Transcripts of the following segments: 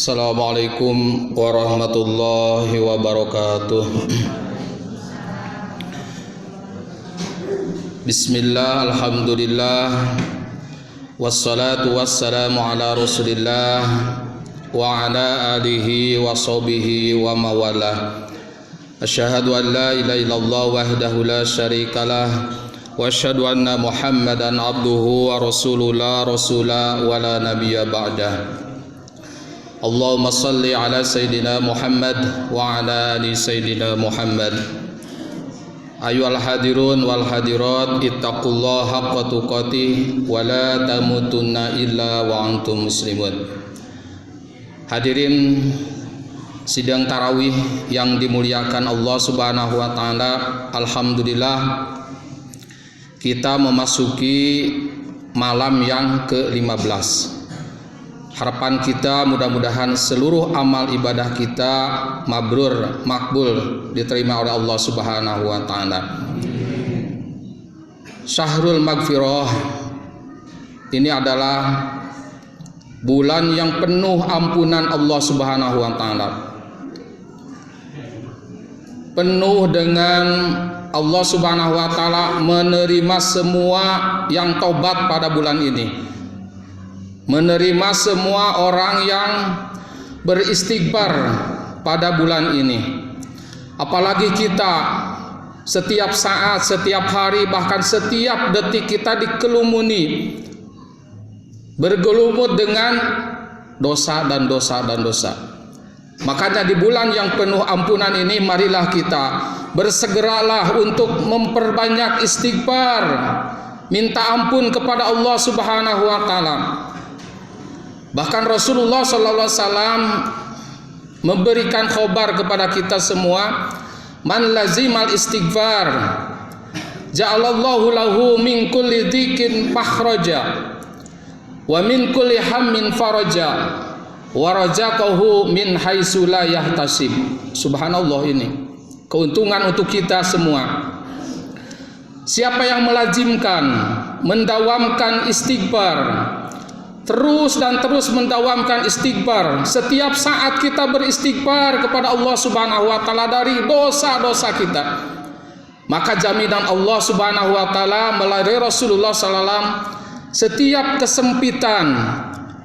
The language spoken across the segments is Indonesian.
Assalamualaikum warahmatullahi wabarakatuh. Bismillah, alhamdulillah, wassalatu wassalamu ala rasulillah wa ala alihi wa sahbihi wa mawalah. Asyhadu an la ilaha illallah wahdahu la syarikalah wa asyhadu anna Muhammadan abduhu wa rasuluhu la rasula wa la nabiyya ba'dah. Allahumma salli ala Sayyidina Muhammad wa ala ali Sayyidina Muhammad. Ayyuhal hadirun wal hadirat, ittaqullaha haqqa tuqatih wa la tamutunna illa wa antum muslimun. Hadirin sidang tarawih yang dimuliakan Allah Subhanahu wa taala, alhamdulillah kita memasuki malam yang ke-15. Harapan kita mudah-mudahan seluruh amal ibadah kita mabrur, makbul, diterima oleh Allah Subhanahu wa taala. Syahrul Maghfirah ini adalah bulan yang penuh ampunan Allah Subhanahu wa taala. Penuh dengan Allah Subhanahu wa taala menerima semua yang taubat pada bulan ini. Menerima semua orang yang beristighfar pada bulan ini. Apalagi kita setiap saat, setiap hari, bahkan setiap detik kita dikelumuni, bergelumut dengan dosa dan dosa dan dosa. Makanya di bulan yang penuh ampunan ini, marilah kita bersegeralah untuk memperbanyak istighfar, minta ampun kepada Allah Subhanahu wa taala. Bahkan Rasulullah sallallahu alaihi wasallam memberikan khobar kepada kita semua, man lazimal istighfar ja'alallahu lahu min kulli dhikin makhraja wa min kulli hammin faraja wa razaqahu min haitsu la yahtasib. Subhanallah, ini keuntungan untuk kita semua. Siapa yang melazimkan, mendawamkan istighfar, terus dan terus mendawamkan istighfar, setiap saat kita beristighfar kepada Allah Subhanahu wa taala dari dosa-dosa kita, maka jaminan Allah Subhanahu wa taala melalui Rasulullah sallallahu alaihi wasallam, setiap kesempitan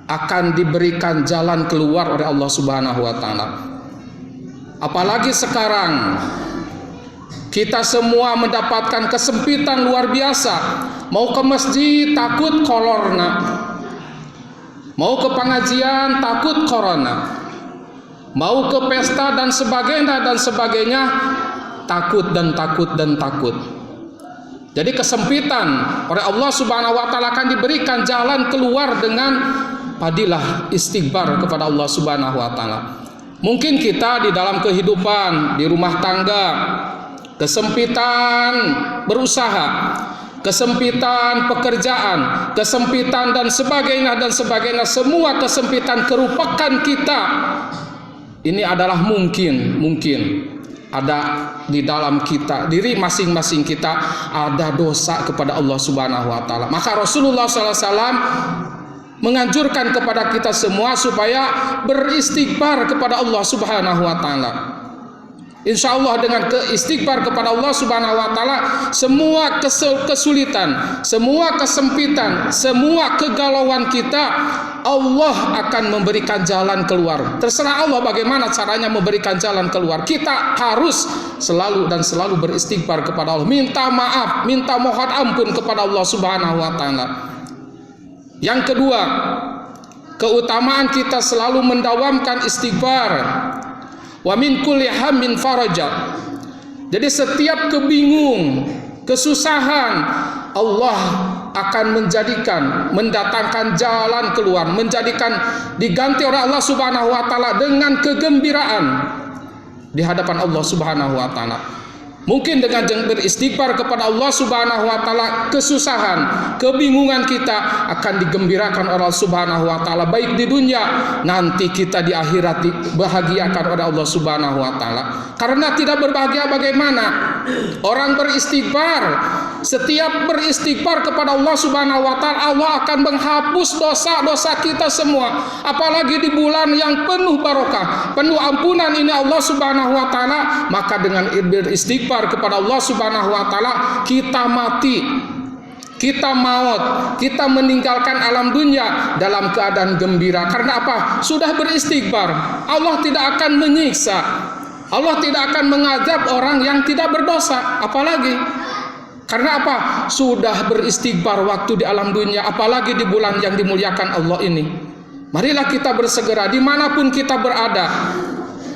akan diberikan jalan keluar oleh Allah Subhanahu wa taala. Apalagi sekarang kita semua mendapatkan kesempitan luar biasa. Mau ke masjid takut corona, mau ke pengajian takut corona, mau ke pesta dan sebagainya takut dan takut dan takut. Jadi kesempitan oleh Allah Subhanahu wa taala akan diberikan jalan keluar dengan padilah istighfar kepada Allah Subhanahu wa taala. Mungkin kita di dalam kehidupan, di rumah tangga, kesempitan berusaha, kesempitan pekerjaan, kesempitan dan sebagainya, semua kesempitan kerupakan kita ini adalah mungkin ada di dalam kita, diri masing-masing kita ada dosa kepada Allah Subhanahu wa taala. Maka Rasulullah sallallahu alaihi wasallam menganjurkan kepada kita semua supaya beristighfar kepada Allah Subhanahu wa taala. Insya Allah dengan istighfar kepada Allah Subhanahu wa taala, semua kesulitan, semua kesempitan, semua kegalauan kita, Allah akan memberikan jalan keluar. Terserah Allah bagaimana caranya memberikan jalan keluar. Kita harus selalu beristighfar kepada Allah, minta maaf, minta mohon ampun kepada Allah Subhanahu wa taala. Yang kedua, keutamaan kita selalu mendawamkan istighfar. Wa min kulli hammin faraja. Jadi setiap kebingung, kesusahan, Allah akan mendatangkan jalan keluar, diganti oleh Allah Subhanahu wa taala dengan kegembiraan di hadapan Allah Subhanahu wa taala. Mungkin dengan beristighfar kepada Allah Subhanahu wa taala, kesusahan, kebingungan kita akan digembirakan oleh Allah Subhanahu wa taala, baik di dunia, nanti kita di akhirat dibahagiakan oleh Allah Subhanahu wa taala. Karena tidak berbahagia bagaimana? Orang beristighfar Setiap beristighfar kepada Allah Subhanahu wa taala, Allah akan menghapus dosa-dosa kita semua. Apalagi di bulan yang penuh barokah, penuh ampunan ini Allah Subhanahu wa taala, maka dengan beristighfar kepada Allah Subhanahu wa taala kita mati, kita maut, kita meninggalkan alam dunia dalam keadaan gembira. Karena apa? Sudah beristighfar. Allah tidak akan menyiksa, Allah tidak akan mengazab orang yang tidak berdosa. Apalagi karena apa? Sudah beristighfar waktu di alam dunia, apalagi di bulan yang dimuliakan Allah ini. Marilah kita bersegera dimanapun kita berada,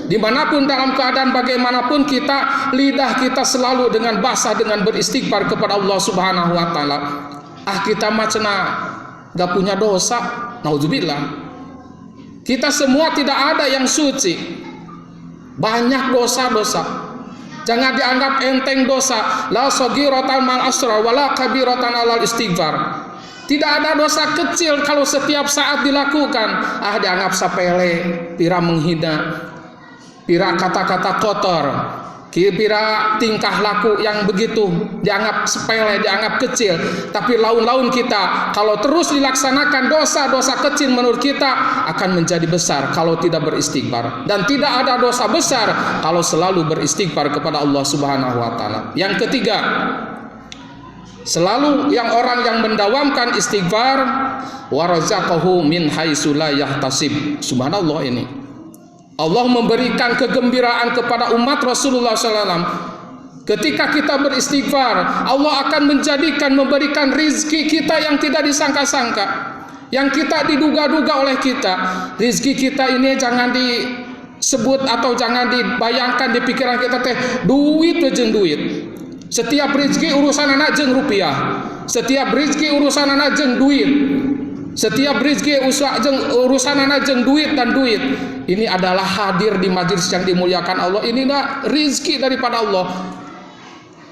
dimanapun dalam keadaan bagaimanapun kita, lidah kita selalu dengan basah dengan beristighfar kepada Allah Subhanahu wa taala. Kita macena gak punya dosa, naudzubillah. Kita semua tidak ada yang suci, banyak dosa-dosa. Jangan dianggap enteng dosa. La saghiratan mal asrar wala kabiratan alal istighfar. Tidak ada dosa kecil kalau setiap saat dilakukan dianggap sepele, pira menghina, pira kata-kata kotor, pira tingkah laku yang begitu dianggap sepele, dianggap kecil. Tapi laun-laun kita kalau terus dilaksanakan, dosa-dosa kecil menurut kita akan menjadi besar kalau tidak beristighfar. Dan tidak ada dosa besar kalau selalu beristighfar kepada Allah Subhanahu wa taala. Yang ketiga, selalu yang orang yang mendawamkan istighfar, warazaqahu min haitsu la yahtasib. Subhanallah, ini Allah memberikan kegembiraan kepada umat Rasulullah SAW. Ketika kita beristighfar, Allah akan memberikan rizki kita yang tidak disangka-sangka, yang kita diduga-duga oleh kita. Rizki kita ini jangan disebut atau jangan dibayangkan di pikiran kita teh duit jeung duit. Setiap rizki urusan anak jeung rupiah, setiap rizki urusan anak jeung duit, setiap rizki urusan anak jeung duit dan duit. Ini adalah hadir di majelis yang dimuliakan Allah. Inilah rizki daripada Allah.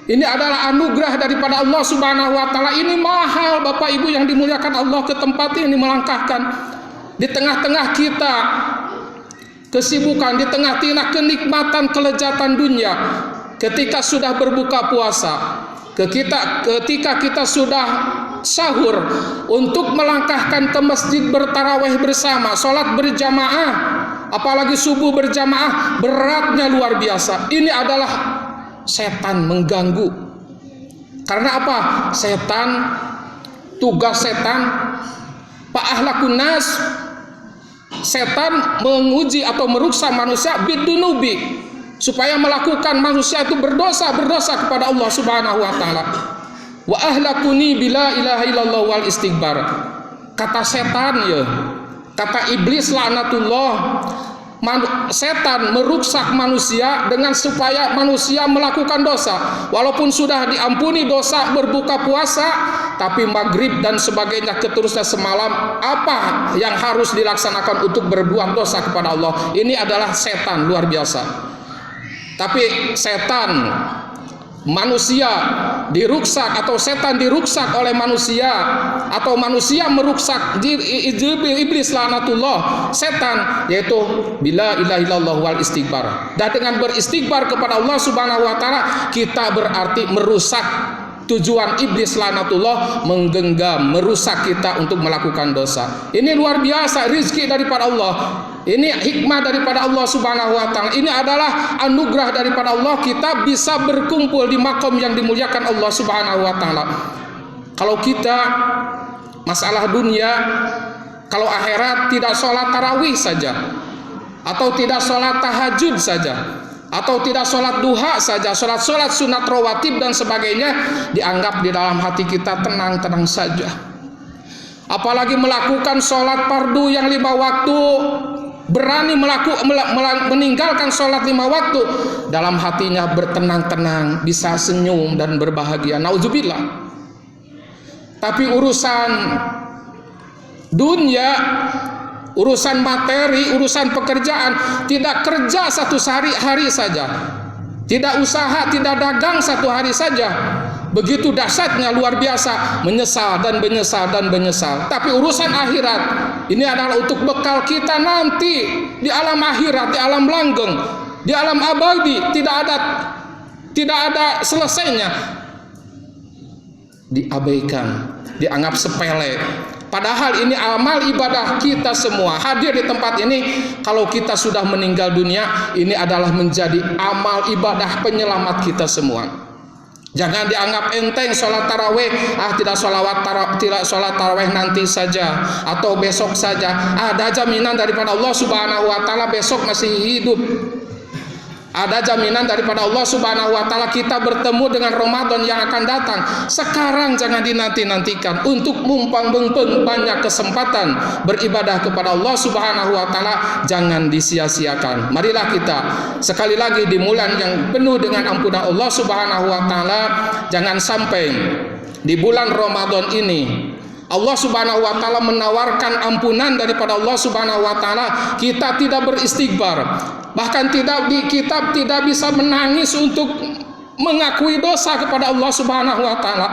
Ini adalah anugerah daripada Allah Subhanahu wa taala. Ini mahal, Bapak Ibu yang dimuliakan Allah, ke tempat ini melangkahkan. Di tengah-tengah kita kesibukan, di tengah-tengah kenikmatan kelezatan dunia, ketika sudah berbuka puasa, ketika kita sudah sahur, untuk melangkahkan ke masjid bertarawih bersama, sholat berjamaah, apalagi subuh berjamaah, beratnya luar biasa. Ini adalah setan mengganggu. Karena apa? Tugas setan, fa'ahlakun nas, setan menguji atau meruksa manusia bidunubi, supaya melakukan manusia itu berdosa kepada Allah Subhanahu wa taala. Wa ahlakuni bila ilaha illallah wal istighbar. Kata setan ya, kata iblis laknatullah, setan meruksak manusia dengan supaya manusia melakukan dosa. Walaupun sudah diampuni dosa berbuka puasa, tapi maghrib dan sebagainya keterusnya semalam, apa yang harus dilaksanakan untuk berbuat dosa kepada Allah? Ini adalah setan luar biasa. Tapi setan manusia diruksak, atau setan diruksak oleh manusia, atau manusia meruksak iblis laknatullah, setan, yaitu bila ilaha illallah wal istighfar. Dan dengan beristighfar kepada Allah Subhanahu wa taala, kita berarti merusak tujuan iblis laknatullah, menggenggam, merusak kita untuk melakukan dosa. Ini luar biasa rizki daripada Allah. Ini hikmah daripada Allah Subhanahu wa taala. Ini adalah anugerah daripada Allah, kita bisa berkumpul di makom yang dimuliakan Allah Subhanahu wa taala. Kalau kita masalah dunia, kalau akhirat tidak sholat tarawih saja, atau tidak sholat tahajud saja, atau tidak sholat duha saja, sholat sunat rawatib dan sebagainya, dianggap di dalam hati kita tenang-tenang saja. Apalagi melakukan sholat fardu yang 5 waktu, berani meninggalkan sholat 5 waktu, dalam hatinya bertenang-tenang, bisa senyum dan berbahagia. Nauzubillah. Tapi urusan dunia, urusan materi, urusan pekerjaan, tidak kerja satu hari saja, tidak usaha, tidak dagang satu hari saja, begitu dahsyatnya luar biasa, menyesal dan menyesal. Tapi urusan akhirat ini adalah untuk bekal kita nanti di alam akhirat, di alam langgeng, di alam abadi, tidak ada selesainya. diabaikan, dianggap sepele. Padahal ini amal ibadah kita semua. Hadir di tempat ini, kalau kita sudah meninggal dunia, ini adalah menjadi amal ibadah penyelamat kita semua. Jangan dianggap enteng sholat taraweh, tidak sholat taraweh nanti saja atau besok saja. Ada jaminan daripada Allah Subhanahu wa taala besok masih hidup. Ada jaminan daripada Allah Subhanahu wa taala kita bertemu dengan Ramadan yang akan datang. Sekarang jangan dinanti-nantikan. Untuk mumpang banyak kesempatan beribadah kepada Allah Subhanahu wa taala, jangan disia-siakan. Marilah kita sekali lagi di bulan yang penuh dengan ampunan Allah Subhanahu wa taala, jangan sampai di bulan Ramadan ini Allah Subhanahu wa taala menawarkan ampunan daripada Allah Subhanahu wa taala, kita tidak beristighfar. Bahkan kita tidak bisa menangis untuk mengakui dosa kepada Allah Subhanahu wa taala.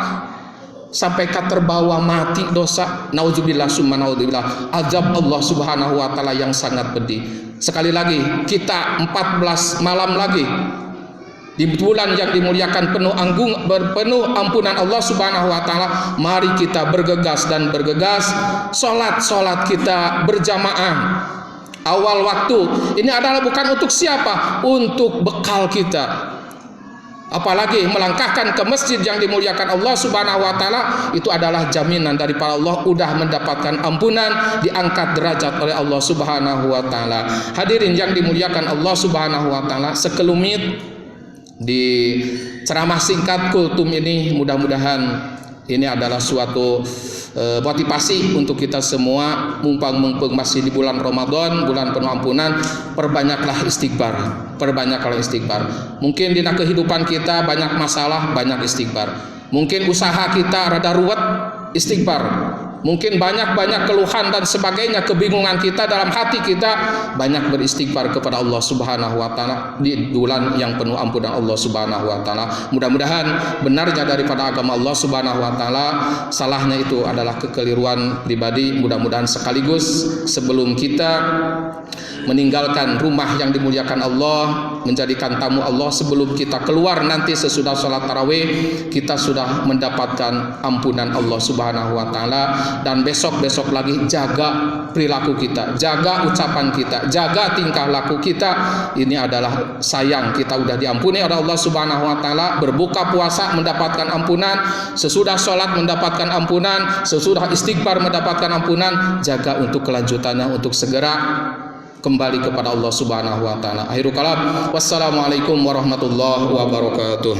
Sampai terbawa mati dosa. Nauzubillah summa naudzubillah. Azab Allah Subhanahu wa taala yang sangat pedih. Sekali lagi, kita 14 malam lagi di bulan yang dimuliakan penuh ampunan Allah Subhanahu wa taala, mari kita bergegas salat kita berjamaah awal waktu. Ini adalah bukan untuk siapa? Untuk bekal kita. Apalagi melangkahkan ke masjid yang dimuliakan Allah Subhanahu wa taala, itu adalah jaminan daripada Allah udah mendapatkan ampunan, diangkat derajat oleh Allah Subhanahu wa taala. Hadirin yang dimuliakan Allah Subhanahu wa taala, sekelumit di ceramah singkat kultum ini, mudah-mudahan ini adalah suatu motivasi untuk kita semua. Mumpung masih di bulan Ramadan, bulan penuh ampunan, perbanyaklah istighfar. Mungkin di kehidupan kita banyak masalah, banyak istighfar. Mungkin usaha kita rada ruwet, istighfar. Mungkin banyak keluhan dan sebagainya, kebingungan kita dalam hati kita, banyak beristighfar kepada Allah Subhanahu wa taala di bulan yang penuh ampunan Allah Subhanahu wa taala. Mudah-mudahan benarnya daripada agama Allah Subhanahu wa taala, salahnya itu adalah kekeliruan pribadi. Mudah-mudahan sekaligus sebelum kita meninggalkan rumah yang dimuliakan Allah, menjadikan tamu Allah, sebelum kita keluar nanti sesudah sholat tarawih, kita sudah mendapatkan ampunan Allah Subhanahu wa taala. Dan besok lagi jaga perilaku kita, jaga ucapan kita, jaga tingkah laku kita. Ini adalah sayang, kita sudah diampuni oleh Allah Subhanahu wa taala. Berbuka puasa mendapatkan ampunan, sesudah sholat mendapatkan ampunan, sesudah istighfar mendapatkan ampunan. Jaga untuk kelanjutannya, untuk segera kembali kepada Allah Subhanahu wa taala. Akhirul kalam, wassalamualaikum warahmatullahi wabarakatuh.